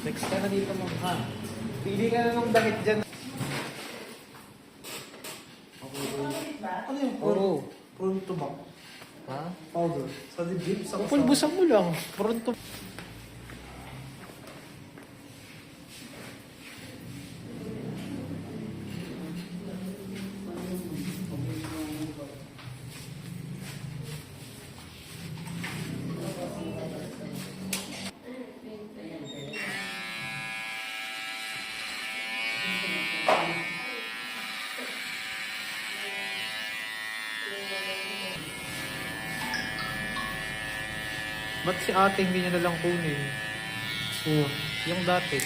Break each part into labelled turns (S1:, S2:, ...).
S1: Next ka na dito, ma'am, ha? Pili ka na ng damit dyan.
S2: Ano yung
S1: Oo.
S2: prawn to back?
S1: Ha?
S2: Powder. Sa dibdib, sa kasama.
S1: Pulbusan mo lang. Pronto. Ba't si ate hindi niya nalang kunin?
S2: Oo.
S1: Yung dati.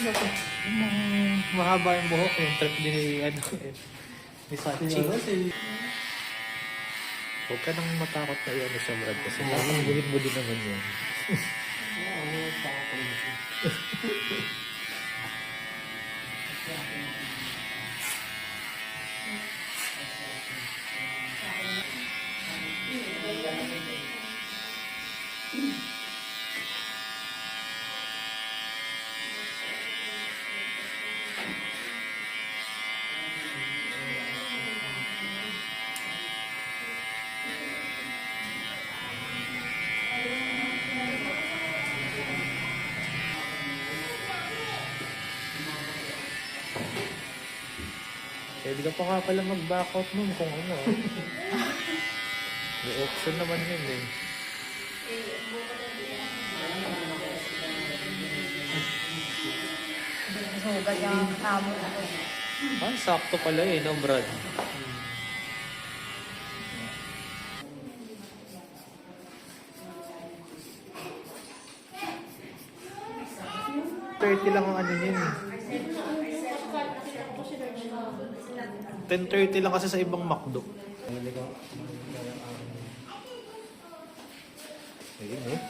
S1: Yung mahaba yung buhok, yung trip din ni, ano, ni Sachi. Huwag ka nang matakot na yun sa Brad kasi nakakagulin mo din naman yun. Pwede ka pa nga pala mag-back out nun kung ano. May option naman yun eh.
S3: Sugat yung hamon ako.
S1: Ah, sakto pala eh, no, Brad? $30 lang ang ano yun eh. 10:30 lang kasi sa ibang McDo. Ayun eh.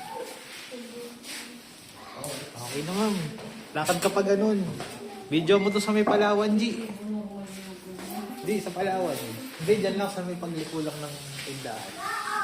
S1: Okay na, ma'am. Lakad ka pa ganun. Video mo to sa may Palawan, G. Hindi, sa Palawan. Hindi, dyan lang sa may pagliko lang ng tindahan.